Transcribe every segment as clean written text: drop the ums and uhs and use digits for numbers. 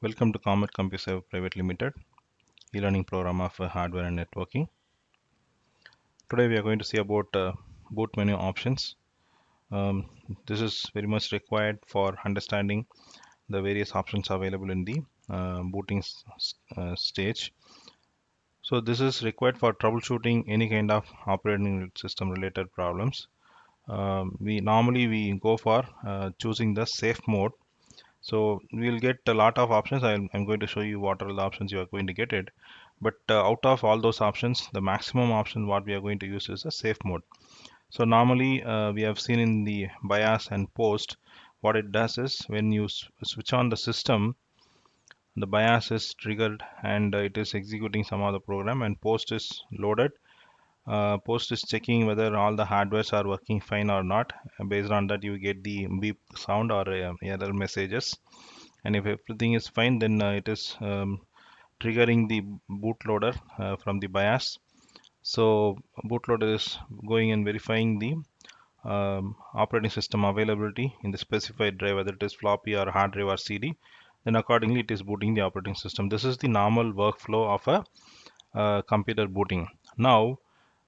Welcome to Comet CompuServe Private Limited, e-learning program of hardware and networking. Today we are going to see about boot menu options. Um, this is very much required for understanding the various options available in the booting stage. So this is required for troubleshooting any kind of operating system related problems. We go for choosing the safe mode. So we'll get a lot of options. I'm going to show you what are the options you are going to get it. But out of all those options, the maximum option what we are going to use is a safe mode. So normally we have seen in the BIOS and post, what it does is when you switch on the system, the BIOS is triggered and it is executing some other program, and post is loaded. Post is checking whether all the hardwares are working fine or not. Based on that, you get the beep sound or error messages. And if everything is fine, then it is triggering the bootloader from the BIOS. So bootloader is going and verifying the operating system availability in the specified drive, whether it is floppy or hard drive or CD. Then accordingly it is booting the operating system. This is the normal workflow of a computer booting. Now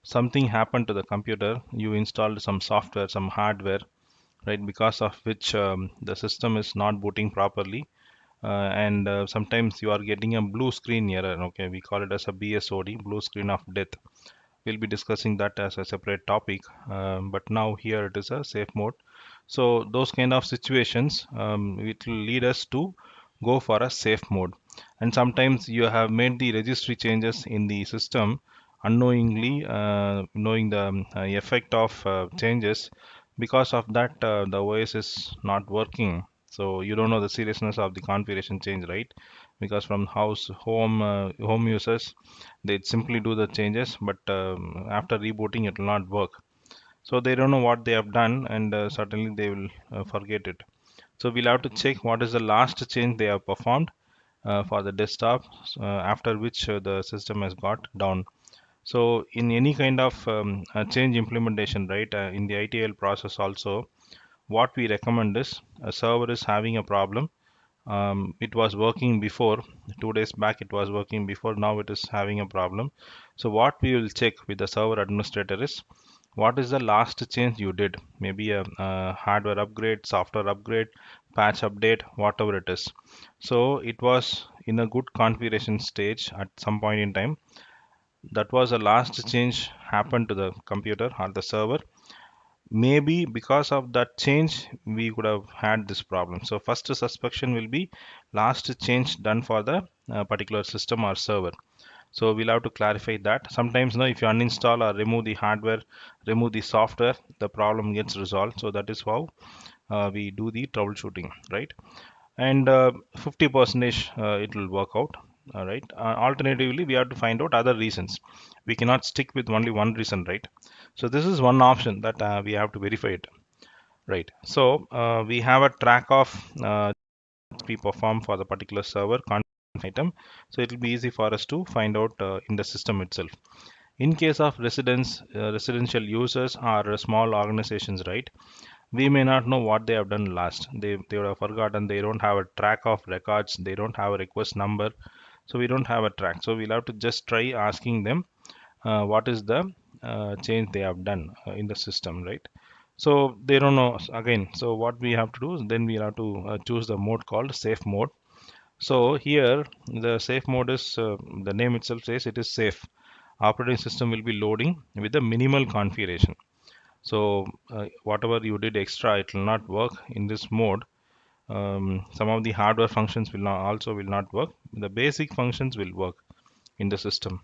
something happened to the computer. You installed some software, some hardware, right, because of which the system is not booting properly. And sometimes you are getting a blue screen error. Okay, we call it as a BSOD, blue screen of death. We'll be discussing that as a separate topic, but now here it is a safe mode. So those kind of situations, it will lead us to go for a safe mode. And sometimes you have made the registry changes in the system unknowingly, knowing the effect of changes. Because of that, the OS is not working, so you don't know the seriousness of the configuration change, right? Because from home users, they simply do the changes, but after rebooting it will not work. So they don't know what they have done, and certainly they will forget it. So we'll have to check what is the last change they have performed for the desktop, after which the system has got down. So in any kind of change implementation, right, in the ITL process also, what we recommend is a server is having a problem. It was working before, 2 days back it was working before, now it is having a problem. So what we will check with the server administrator is what is the last change you did, maybe a hardware upgrade, software upgrade, patch update, whatever it is. So it was in a good configuration stage at some point in time. That was the last change happened to the computer or the server. Maybe because of that change we could have had this problem. So first suspicion will be last change done for the particular system or server. So we'll have to clarify that. Sometimes now if you uninstall or remove the hardware, remove the software, the problem gets resolved. So that is how we do the troubleshooting, right? And 50 percentage it will work out. All right, alternatively we have to find out other reasons. We cannot stick with only one reason, right? So this is one option that we have to verify it, right? So we have a track of we perform for the particular server item, so it will be easy for us to find out in the system itself. In case of residential users or small organizations, right, we may not know what they have done last. They would have forgotten. They don't have a track of records. They don't have a request number, so we don't have a track. So we'll have to just try asking them what is the change they have done in the system, right? So they don't know again. So what we have to do is then we have to choose the mode called safe mode. So here the safe mode is the name itself says it is safe. Operating system will be loading with the minimal configuration. So whatever you did extra, it will not work in this mode. Some of the hardware functions will not also will not work. The basic functions will work in the system.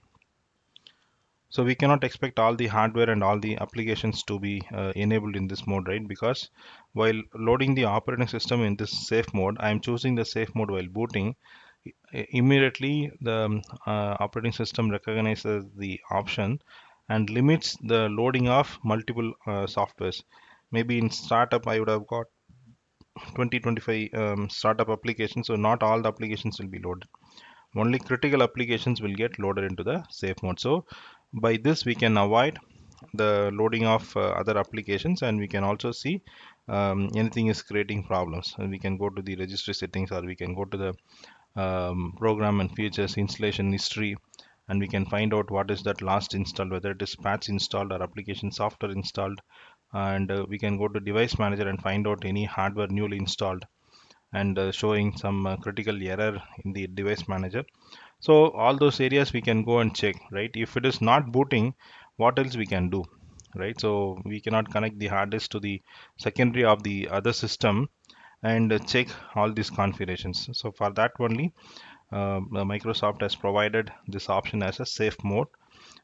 So we cannot expect all the hardware and all the applications to be enabled in this mode, right? Because while loading the operating system in this safe mode, I am choosing the safe mode while booting. Immediately the operating system recognizes the option and limits the loading of multiple softwares. Maybe in startup I would have got 20-25 startup applications, so not all the applications will be loaded. Only critical applications will get loaded into the safe mode. So by this we can avoid the loading of other applications, and we can also see anything is creating problems, and we can go to the registry settings, or we can go to the program and features, installation history, and we can find out what is that last installed, whether it is patch installed or application software installed. And we can go to device manager and find out any hardware newly installed, and showing some critical error in the device manager. So all those areas we can go and check, right? If it is not booting, what else we can do, right? So we cannot connect the hard disk to the secondary of the other system and check all these configurations. So for that only, Microsoft has provided this option as a safe mode.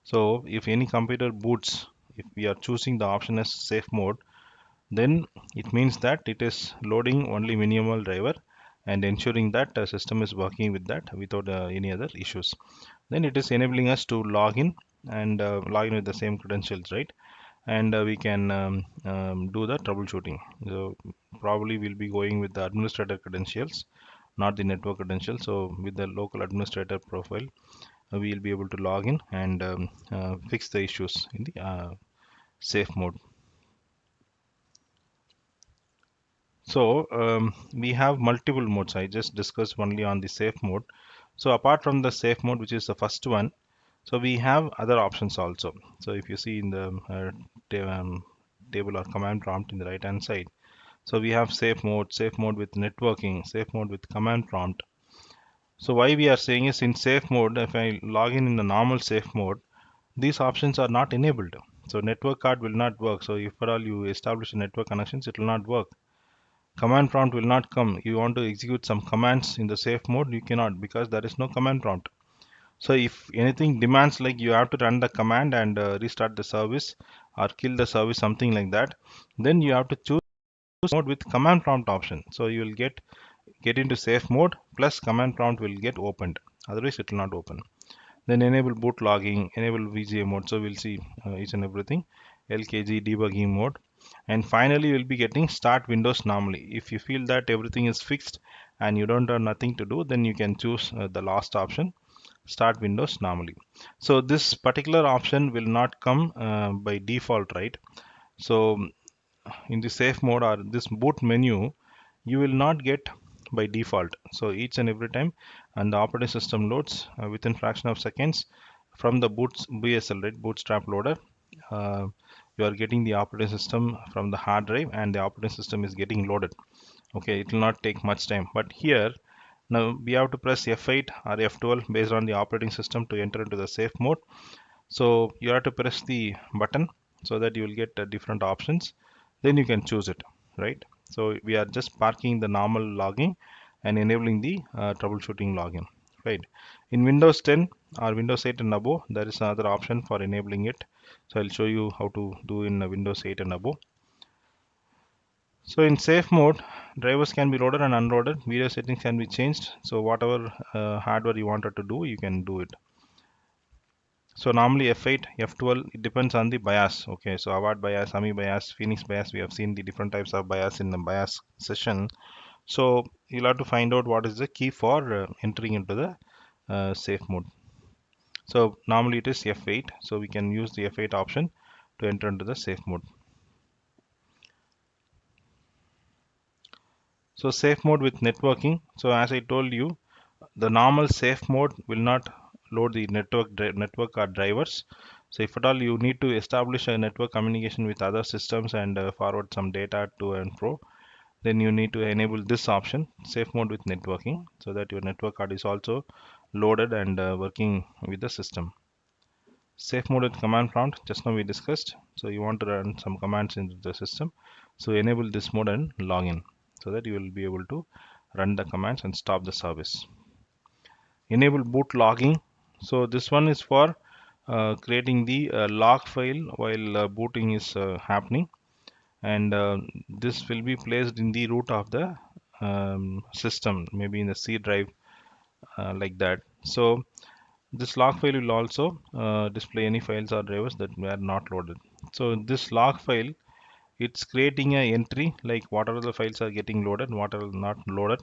So if any computer boots, if we are choosing the option as safe mode, then it means that it is loading only minimal driver and ensuring that the system is working with that without any other issues. Then it is enabling us to log in and log in with the same credentials, right? And we can do the troubleshooting. So probably we'll be going with the administrator credentials, not the network credentials. So with the local administrator profile, we will be able to log in and fix the issues in the safe mode. So we have multiple modes. I just discussed only on the safe mode. So apart from the safe mode, which is the first one, so we have other options also. So if you see in the table or command prompt in the right hand side, so we have safe mode with networking, safe mode with command prompt. So why we are saying is, in safe mode, if I log in the normal safe mode, these options are not enabled. So network card will not work. So if at all you establish a network connections, it will not work. Command prompt will not come. You want to execute some commands in the safe mode, you cannot, because there is no command prompt. So if anything demands like you have to run the command and restart the service or kill the service, something like that, then you have to choose mode with command prompt option. So you will get into safe mode plus command prompt will get opened. Otherwise it will not open. Then enable boot logging, enable VGA mode. So we'll see each and everything. LKG debugging mode. And finally you'll be getting start Windows normally. If you feel that everything is fixed and you don't have nothing to do, then you can choose the last option, start Windows normally. So this particular option will not come by default, right? So in the safe mode or this boot menu, you will not get by default. So each and every time, and the operating system loads within fraction of seconds from the BSL, right, bootstrap loader. uh, you are getting the operating system from the hard drive and the operating system is getting loaded. Okay, it will not take much time, but here now we have to press F8 or F12 based on the operating system to enter into the safe mode. So you have to press the button so that you will get different options. Then you can choose it, right? So we are just parking the normal login and enabling the troubleshooting login, right? In Windows 10 or Windows 8 and above, there is another option for enabling it. So I'll show you how to do in Windows 8 and above. So in safe mode, drivers can be loaded and unloaded. Video settings can be changed. So whatever hardware you wanted to do, you can do it. So normally F8, F12, it depends on the BIOS. Okay, so Avard BIOS, AMI BIOS, Phoenix BIOS, we have seen the different types of BIOS in the BIOS session. So you'll have to find out what is the key for entering into the safe mode. So normally it is F8, so we can use the F8 option to enter into the safe mode. So safe mode with networking. So as I told you, the normal safe mode will not load the network card drivers. So if at all you need to establish a network communication with other systems and forward some data to and fro, then you need to enable this option, safe mode with networking, so that your network card is also loaded and working with the system. Safe mode with command prompt, just now we discussed. So you want to run some commands into the system, so enable this mode and login, so that you will be able to run the commands and stop the service. Enable boot logging. So this one is for creating the log file while booting is happening, and this will be placed in the root of the system, maybe in the C drive, like that. So this log file will also display any files or drivers that were not loaded. So this log file, it's creating a entry like what are the files are getting loaded, what are not loaded.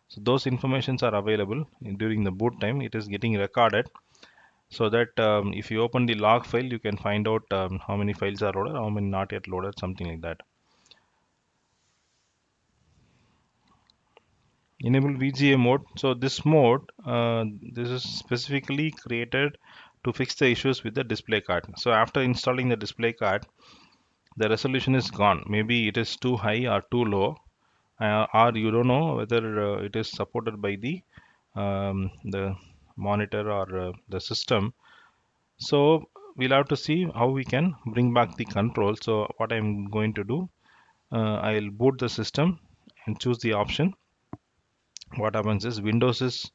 So those informations are available during the boot time. It is getting recorded, so that if you open the log file, you can find out how many files are loaded, how many not yet loaded, something like that. enable VGA mode. So this mode, this is specifically created to fix the issues with the display card. So after installing the display card, the resolution is gone. Maybe it is too high or too low, or you don't know whether it is supported by the monitor or the system. So we'll have to see how we can bring back the control. So what I'm going to do, I'll boot the system and choose the option. What happens is Windows is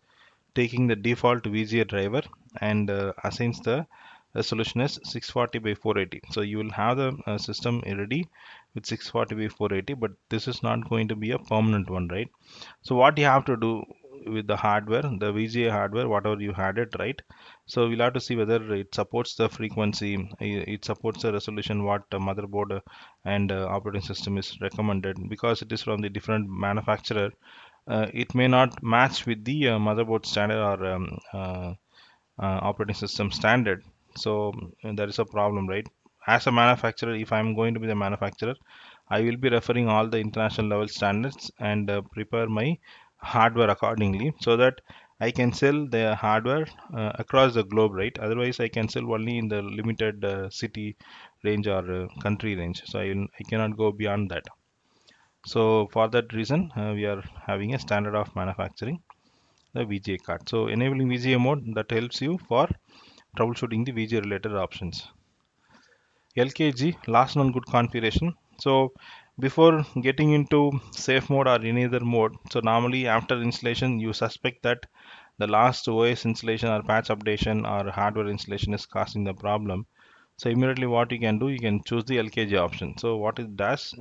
taking the default VGA driver and assigns the resolution as 640 by 480. So you will have the system ready with 640 by 480, but this is not going to be a permanent one, right? So what you have to do with the hardware, the VGA hardware, whatever you had it, right? So we'll have to see whether it supports the frequency, it supports the resolution, what motherboard and operating system is recommended. Because it is from the different manufacturer, it may not match with the motherboard standard or operating system standard. So there is a problem, right? As a manufacturer, if I'm going to be the manufacturer, I will be referring all the international level standards and prepare my hardware accordingly, so that I can sell the hardware across the globe, right? Otherwise I can sell only in the limited city range or country range, so I cannot go beyond that. So for that reason, we are having a standard of manufacturing the VGA card. So enabling VGA mode, that helps you for troubleshooting the VGA related options. LKG, last known good configuration. So before getting into safe mode or any other mode, so normally after installation you suspect that the last OS installation or patch updation or hardware installation is causing the problem. So immediately what you can do, you can choose the LKG option. So what it does,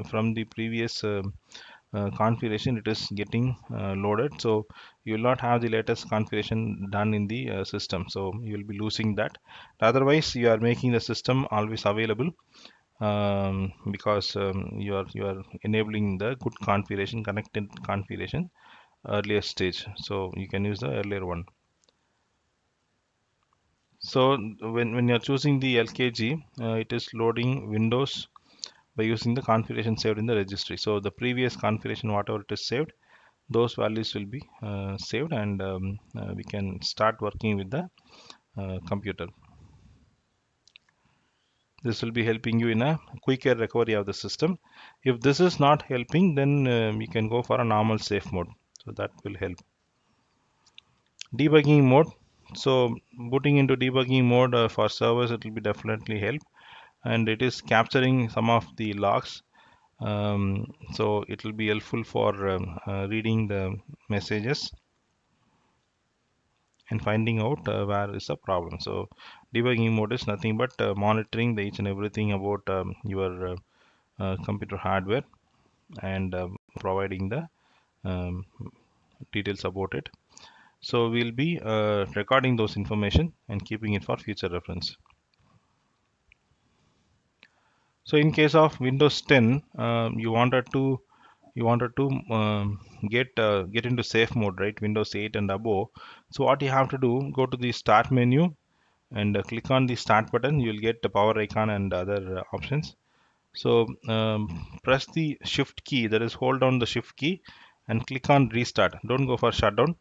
from the previous configuration, it is getting loaded, so you will not have the latest configuration done in the system, so you will be losing that. Otherwise you are making the system always available, because you are enabling the good configuration, connected configuration earlier stage, so you can use the earlier one. So when you're choosing the LKG, it is loading Windows by using the configuration saved in the registry. So the previous configuration, whatever it is saved, those values will be saved, and we can start working with the computer. This will be helping you in a quicker recovery of the system. If this is not helping, then you can go for a normal safe mode, so that will help. Debugging mode. So booting into debugging mode for servers, it will be definitely help, and it is capturing some of the logs. So it will be helpful for reading the messages and finding out where is the problem. So debugging mode is nothing but monitoring the each and everything about your computer hardware, and providing the um, details about it. So we'll be recording those information and keeping it for future reference. So in case of Windows 10, you wanted to get into safe mode, right? Windows 8 and above. So what you have to do, go to the start menu and click on the start button. You'll get the power icon and other options. So press the shift key, that is hold down the shift key and click on restart. Don't go for shutdown.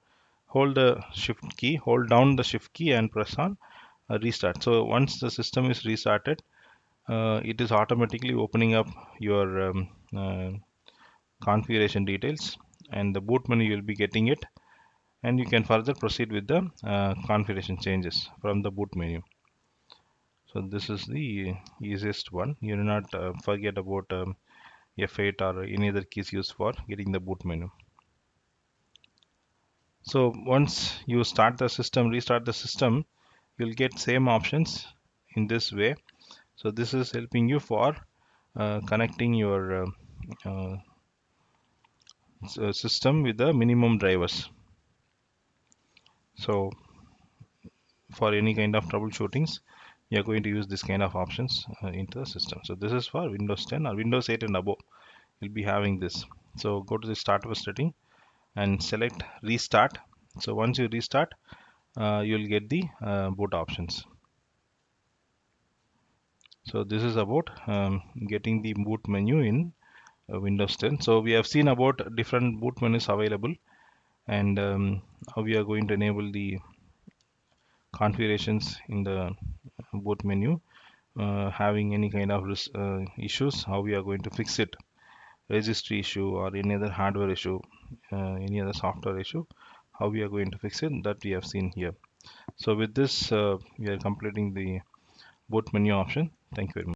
Hold the shift key, hold down the shift key and press on restart. So once the system is restarted, it is automatically opening up your configuration details, and the boot menu you will be getting it, and you can further proceed with the configuration changes from the boot menu. So this is the easiest one. You do not forget about F8 or any other keys used for getting the boot menu. So once you start the system, restart the system, you'll get same options in this way. So this is helping you for connecting your uh, system with the minimum drivers. So for any kind of troubleshootings, you are going to use this kind of options into the system. So this is for Windows 10 or Windows 8 and above. You'll be having this. So go to the start was setting and select restart. So once you restart, you'll get the boot options. So this is about getting the boot menu in Windows 10. So we have seen about different boot menus available. and how we are going to enable the configurations in the boot menu. Having any kind of issues, how we are going to fix it, registry issue or any other hardware issue, any other software issue, how we are going to fix it, that we have seen here. So with this, we are completing the boot menu option. Thank you very much.